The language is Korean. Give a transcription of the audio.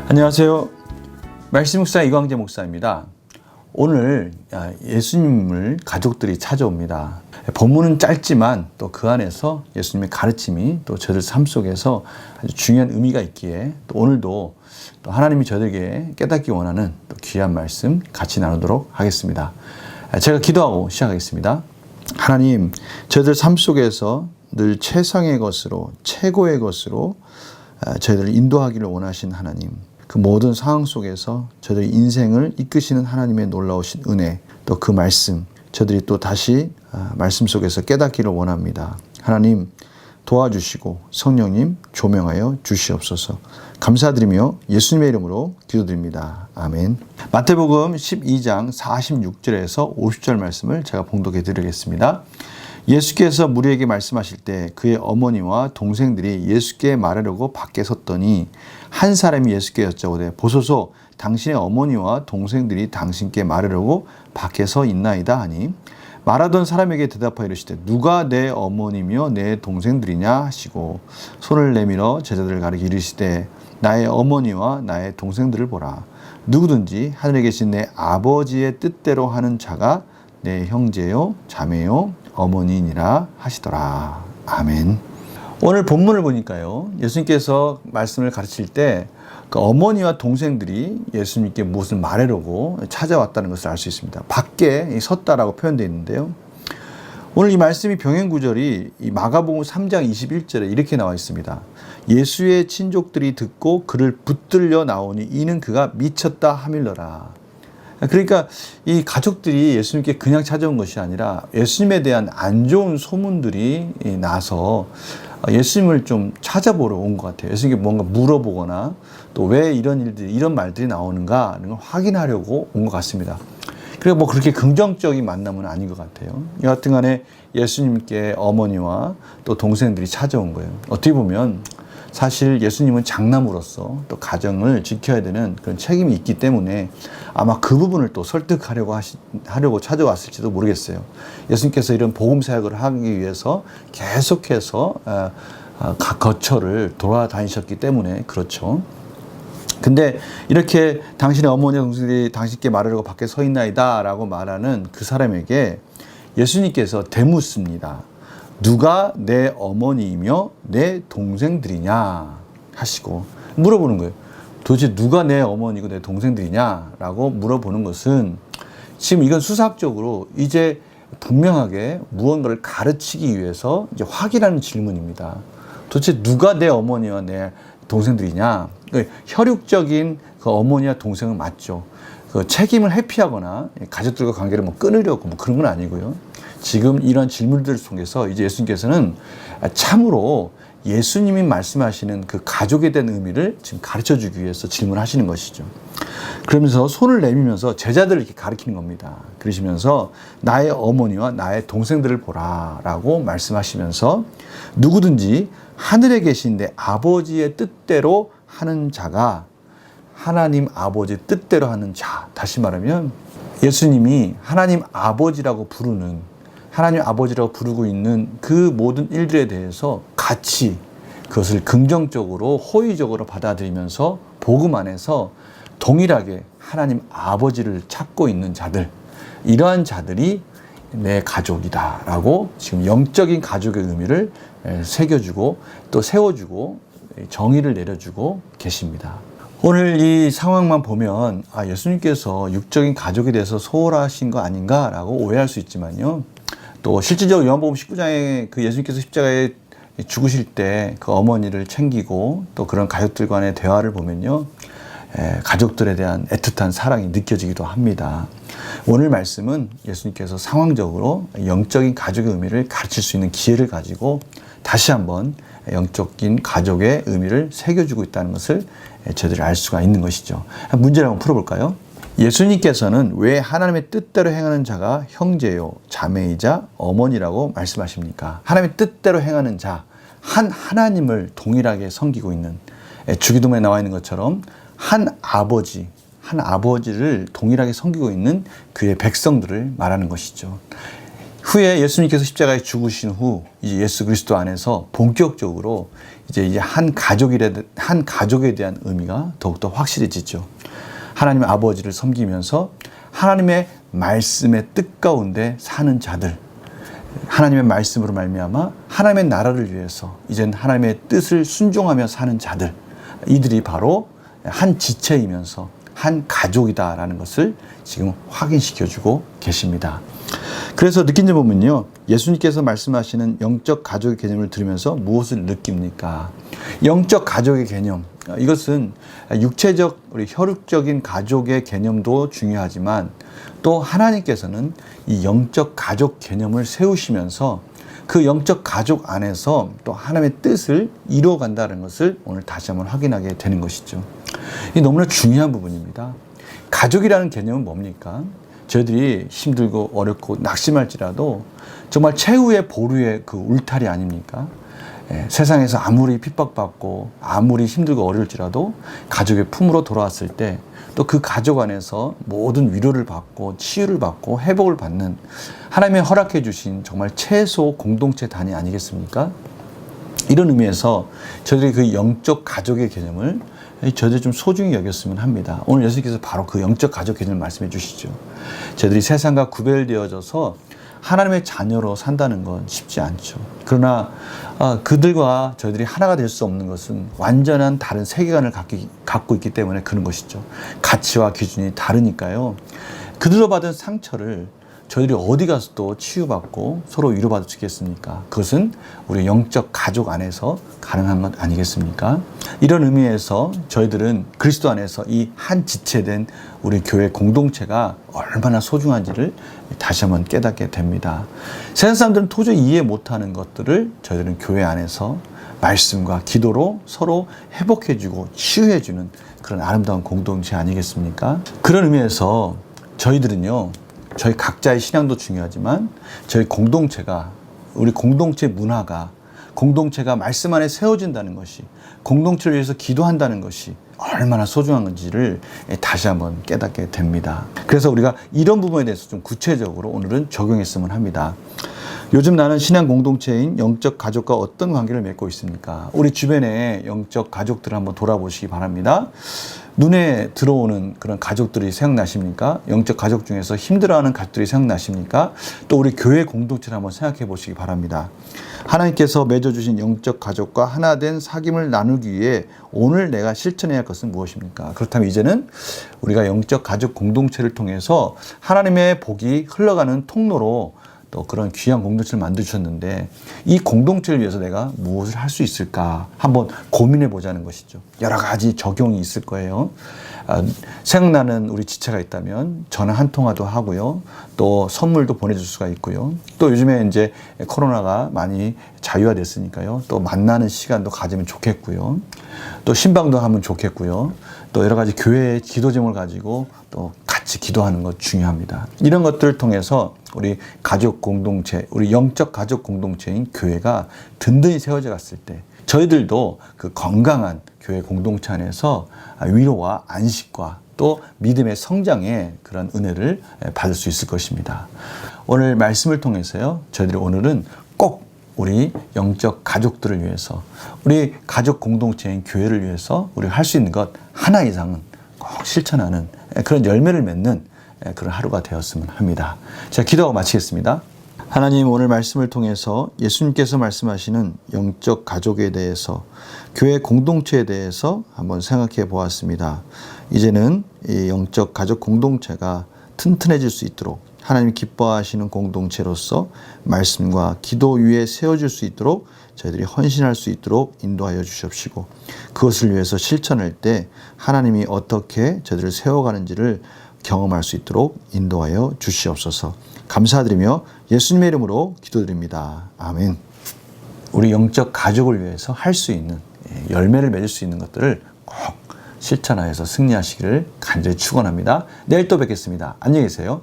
안녕하세요. 말씀 목사 이광재 목사입니다. 오늘 예수님을 가족들이 찾아옵니다. 본문은 짧지만 또 그 안에서 예수님의 가르침이 또 저들 삶 속에서 아주 중요한 의미가 있기에 또 오늘도 또 하나님이 저들에게 깨닫기 원하는 또 귀한 말씀 같이 나누도록 하겠습니다. 제가 기도하고 시작하겠습니다. 하나님, 저들 삶 속에서 늘 최상의 것으로, 최고의 것으로 저희들을 인도하기를 원하신 하나님, 그 모든 상황 속에서 저들의 인생을 이끄시는 하나님의 놀라우신 은혜, 또 그 말씀, 저들이 또 다시 말씀 속에서 깨닫기를 원합니다. 하나님 도와주시고 성령님 조명하여 주시옵소서. 감사드리며 예수님의 이름으로 기도드립니다. 아멘. 마태복음 12장 46절에서 50절 말씀을 제가 봉독해 드리겠습니다. 예수께서 무리에게 말씀하실 때 그의 어머니와 동생들이 예수께 말하려고 밖에 섰더니 한 사람이 예수께 여짜오되 보소서 당신의 어머니와 동생들이 당신께 말하려고 밖에 서 있나이다 하니 말하던 사람에게 대답하여 이르시되 누가 내 어머니며 내 동생들이냐 하시고 손을 내밀어 제자들을 가리켜 이르시되 나의 어머니와 나의 동생들을 보라. 누구든지 하늘에 계신 내 아버지의 뜻대로 하는 자가 내 형제요 자매요 어머니니라 하시더라. 아멘. 오늘 본문을 보니까요, 예수님께서 말씀을 가르칠 때 그 어머니와 동생들이 예수님께 무엇을 말하려고 찾아왔다는 것을 알 수 있습니다. 밖에 섰다라고 표현되어 있는데요. 오늘 이 말씀이 병행 구절이 이 마가복음 3장 21절에 이렇게 나와 있습니다. 예수의 친족들이 듣고 그를 붙들려 나오니 이는 그가 미쳤다 하밀러라. 그러니까 이 가족들이 예수님께 그냥 찾아온 것이 아니라 예수님에 대한 안 좋은 소문들이 나서 예수님을 좀 찾아보러 온 것 같아요. 예수님께 뭔가 물어보거나 또 왜 이런 일들이, 이런 말들이 나오는가 하는 걸 확인하려고 온 것 같습니다. 그리고 뭐 그렇게 긍정적인 만남은 아닌 것 같아요. 여하튼 간에 예수님께 어머니와 또 동생들이 찾아온 거예요. 어떻게 보면 사실 예수님은 장남으로서 또 가정을 지켜야 되는 그런 책임이 있기 때문에 아마 그 부분을 또 설득하려고 찾아왔을지도 모르겠어요. 예수님께서 이런 복음 사역을 하기 위해서 계속해서 각 거처를 돌아다니셨기 때문에 그렇죠. 근데 이렇게 당신의 어머니와 동생들이 당신께 말하려고 밖에 서 있나이다 라고 말하는 그 사람에게 예수님께서 대묻습니다. 누가 내 어머니이며 내 동생들이냐 하시고 물어보는 거예요. 도대체 누가 내 어머니고 내 동생들이냐 라고 물어보는 것은 지금 이건 수학적으로 이제 분명하게 무언가를 가르치기 위해서 이제 확인하는 질문입니다. 도대체 누가 내 어머니와 내 동생들이냐? 그러니까 혈육적인 그 어머니와 동생은 맞죠. 그 책임을 회피하거나 가족들과 관계를 뭐 끊으려고 뭐 그런 건 아니고요. 지금 이런 질문들을 통해서 이제 예수님께서는 참으로 예수님이 말씀하시는 그 가족에 대한 의미를 지금 가르쳐 주기 위해서 질문하시는 것이죠. 그러면서 손을 내밀면서 제자들을 이렇게 가리키는 겁니다. 그러시면서 나의 어머니와 나의 동생들을 보라 라고 말씀하시면서 누구든지 하늘에 계신 내 아버지의 뜻대로 하는 자가 하나님 아버지의 뜻대로 하는 자. 다시 말하면 예수님이 하나님 아버지라고 부르는, 하나님 아버지라고 부르고 있는 그 모든 일들에 대해서 같이 그것을 긍정적으로 호의적으로 받아들이면서 복음 안에서 동일하게 하나님 아버지를 찾고 있는 자들, 이러한 자들이 내 가족이다 라고 지금 영적인 가족의 의미를 새겨주고 또 세워주고 정의를 내려주고 계십니다. 오늘 이 상황만 보면 예수님께서 육적인 가족에 대해서 소홀하신 거 아닌가 라고 오해할 수 있지만요. 또 실질적으로 요한복음 19장에 그 예수님께서 십자가에 죽으실 때 그 어머니를 챙기고 또 그런 가족들 간의 대화를 보면요. 가족들에 대한 애틋한 사랑이 느껴지기도 합니다. 오늘 말씀은 예수님께서 상황적으로 영적인 가족의 의미를 가르칠 수 있는 기회를 가지고 다시 한번 영적인 가족의 의미를 새겨주고 있다는 것을 저희들이 알 수가 있는 것이죠. 문제를 한번 풀어볼까요? 예수님께서는 왜 하나님의 뜻대로 행하는 자가 형제요, 자매이자 어머니라고 말씀하십니까? 하나님의 뜻대로 행하는 자, 한 하나님을 동일하게 섬기고 있는, 주기도문에 나와 있는 것처럼 한 아버지를 동일하게 섬기고 있는 그의 백성들을 말하는 것이죠. 후에 예수님께서 십자가에 죽으신 후 이제 예수 그리스도 안에서 본격적으로 이제 한 가족에 대한 의미가 더욱더 확실해지죠. 하나님 아버지를 섬기면서 하나님의 말씀의 뜻 가운데 사는 자들, 하나님의 말씀으로 말미암아 하나님의 나라를 위해서 이젠 하나님의 뜻을 순종하며 사는 자들, 이들이 바로 한 지체이면서 한 가족이다라는 것을 지금 확인시켜주고 계십니다. 그래서 느낀 점 보면요, 예수님께서 말씀하시는 영적 가족의 개념을 들으면서 무엇을 느낍니까? 영적 가족의 개념, 이것은 육체적, 우리 혈육적인 가족의 개념도 중요하지만 또 하나님께서는 이 영적 가족 개념을 세우시면서 그 영적 가족 안에서 또 하나님의 뜻을 이루어간다는 것을 오늘 다시 한번 확인하게 되는 것이죠. 이 너무나 중요한 부분입니다. 가족이라는 개념은 뭡니까? 저희들이 힘들고 어렵고 낙심할지라도 정말 최후의 보루의 그 울타리 아닙니까? 세상에서 아무리 핍박받고 아무리 힘들고 어려울지라도 가족의 품으로 돌아왔을 때 또 그 가족 안에서 모든 위로를 받고 치유를 받고 회복을 받는 하나님의 허락해 주신 정말 최소 공동체 단위 아니겠습니까? 이런 의미에서 저희들이 그 영적 가족의 개념을 저희들이 좀 소중히 여겼으면 합니다. 오늘 예수님께서 바로 그 영적 가족 개념을 말씀해 주시죠. 저희들이 세상과 구별되어져서 하나님의 자녀로 산다는 건 쉽지 않죠. 그러나 그들과 저희들이 하나가 될 수 없는 것은 완전한 다른 세계관을 갖고 있기 때문에 그런 것이죠. 가치와 기준이 다르니까요. 그들로 받은 상처를 저희들이 어디 가서 또 치유받고 서로 위로받을 수 있겠습니까? 그것은 우리 영적 가족 안에서 가능한 것 아니겠습니까? 이런 의미에서 저희들은 그리스도 안에서 이 한 지체된 우리 교회 공동체가 얼마나 소중한지를 다시 한번 깨닫게 됩니다. 세상 사람들은 도저히 이해 못하는 것들을 저희들은 교회 안에서 말씀과 기도로 서로 회복해주고 치유해주는 그런 아름다운 공동체 아니겠습니까? 그런 의미에서 저희들은요, 저희 각자의 신앙도 중요하지만 저희 공동체가, 우리 공동체 문화가, 공동체가 말씀 안에 세워진다는 것이, 공동체를 위해서 기도한다는 것이 얼마나 소중한 건지를 다시 한번 깨닫게 됩니다. 그래서 우리가 이런 부분에 대해서 좀 구체적으로 오늘은 적용했으면 합니다. 요즘 나는 신앙 공동체인 영적 가족과 어떤 관계를 맺고 있습니까? 우리 주변의 영적 가족들을 한번 돌아보시기 바랍니다. 눈에 들어오는 그런 가족들이 생각나십니까? 영적 가족 중에서 힘들어하는 가족들이 생각나십니까? 또 우리 교회 공동체를 한번 생각해 보시기 바랍니다. 하나님께서 맺어주신 영적 가족과 하나된 사귐을 나누기 위해 오늘 내가 실천해야 할 것은 무엇입니까? 그렇다면 이제는 우리가 영적 가족 공동체를 통해서 하나님의 복이 흘러가는 통로로 또 그런 귀한 공동체를 만들어주셨는데 이 공동체를 위해서 내가 무엇을 할 수 있을까 한번 고민해 보자는 것이죠. 여러 가지 적용이 있을 거예요. 생각나는 우리 지체가 있다면 전화 한 통화도 하고요. 또 선물도 보내줄 수가 있고요. 또 요즘에 이제 코로나가 많이 자유화됐으니까요. 또 만나는 시간도 가지면 좋겠고요. 또 신방도 하면 좋겠고요. 또 여러 가지 교회의 기도 제목을 가지고 또 같이 기도하는 것 중요합니다. 이런 것들을 통해서 우리 가족 공동체, 우리 영적 가족 공동체인 교회가 든든히 세워져 갔을 때 저희들도 그 건강한 교회 공동체 안에서 위로와 안식과 또 믿음의 성장의 그런 은혜를 받을 수 있을 것입니다. 오늘 말씀을 통해서요, 저희들이 오늘은 꼭 우리 영적 가족들을 위해서, 우리 가족 공동체인 교회를 위해서 우리가 할 수 있는 것 하나 이상은 꼭 실천하는 그런 열매를 맺는 그런 하루가 되었으면 합니다. 자, 기도하고 마치겠습니다. 하나님, 오늘 말씀을 통해서 예수님께서 말씀하시는 영적 가족에 대해서, 교회 공동체에 대해서 한번 생각해 보았습니다. 이제는 이 영적 가족 공동체가 튼튼해질 수 있도록 하나님이 기뻐하시는 공동체로서 말씀과 기도 위에 세워질 수 있도록 저희들이 헌신할 수 있도록 인도하여 주십시고, 그것을 위해서 실천할 때 하나님이 어떻게 저희들을 세워가는지를 경험할 수 있도록 인도하여 주시옵소서. 감사드리며 예수님의 이름으로 기도드립니다. 아멘. 우리 영적 가족을 위해서 할 수 있는, 열매를 맺을 수 있는 것들을 꼭 실천하여서 승리하시기를 간절히 축원합니다. 내일 또 뵙겠습니다. 안녕히 계세요.